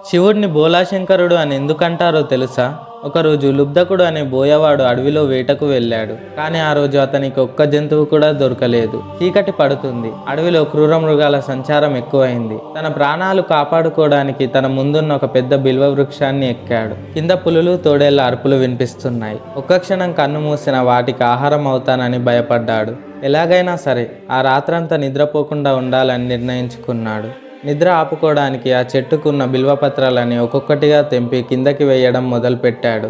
శివుడిని బోలాశంకరుడు అని ఎందుకంటారో తెలుసా? ఒకరోజు లుబ్ధకుడు అనే బోయవాడు అడవిలో వేటకు వెళ్ళాడు. కానీ ఆ రోజు అతనికి ఒక్క జంతువు కూడా దొరకలేదు. చీకటి పడుతుంది. అడవిలో క్రూర మృగాల సంచారం ఎక్కువైంది. తన ప్రాణాలు కాపాడుకోవడానికి తన ముందున్న ఒక పెద్ద బిల్వ వృక్షాన్ని ఎక్కాడు. కింద పులులు తోడేళ్ల అరుపులు వినిపిస్తున్నాయి. ఒక్క క్షణం కన్ను మూసిన వాటికి ఆహారం అవుతానని భయపడ్డాడు. ఎలాగైనా సరే ఆ రాత్రంతా నిద్రపోకుండా ఉండాలని నిర్ణయించుకున్నాడు. నిద్ర ఆపుకోవడానికి ఆ చెట్టుకున్న బిల్వపత్రాలని ఒక్కొక్కటిగా తెంపి కిందకి వేయడం మొదలుపెట్టాడు.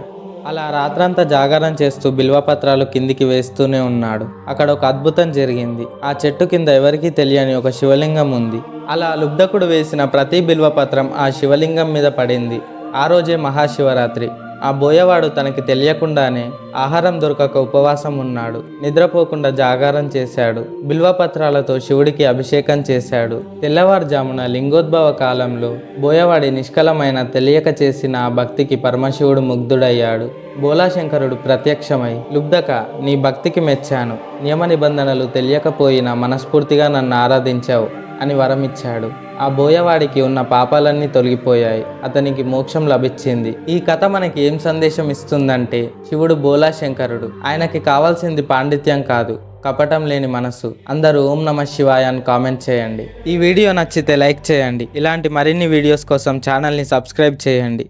అలా రాత్రంతా జాగారం చేస్తూ బిల్వపత్రాలు కిందికి వేస్తూనే ఉన్నాడు. అక్కడ ఒక అద్భుతం జరిగింది. ఆ చెట్టు కింద ఎవరికీ తెలియని ఒక శివలింగం ఉంది. అలా లుబ్ధకుడు వేసిన ప్రతి బిల్వపత్రం ఆ శివలింగం మీద పడింది. ఆ రోజే మహాశివరాత్రి. ఆ బోయవాడు తనకి తెలియకుండానే ఆహారం దొరకక ఉపవాసం ఉన్నాడు. నిద్రపోకుండా జాగారం చేశాడు. బిల్వపత్రాలతో శివుడికి అభిషేకం చేశాడు. తెల్లవారుజామున లింగోద్భవ కాలంలో బోయవాడి నిష్కలమైన తెలియక చేసిన ఆ భక్తికి పరమశివుడు ముగ్ధుడయ్యాడు. బోలాశంకరుడు ప్రత్యక్షమై, లుబ్ధక, నీ భక్తికి మెచ్చాను. నియమ నిబంధనలు తెలియకపోయినా మనస్ఫూర్తిగా నన్ను ఆరాధించావు అని వరమిచ్చాడు. ఆ బోయవాడికి ఉన్న పాపాలన్నీ తొలగిపోయాయి. అతనికి మోక్షం లభించింది. ఈ కథ మనకి ఏం సందేశం ఇస్తుందంటే, శివుడు బోలాశంకరుడు. ఆయనకి కావాల్సింది పాండిత్యం కాదు, కపటం లేని మనసు. అందరూ ఓం నమః శివాయ అని కామెంట్ చేయండి. ఈ వీడియో నచ్చితే లైక్ చేయండి. ఇలాంటి మరిన్ని వీడియోస్ కోసం ఛానల్ని సబ్స్క్రైబ్ చేయండి.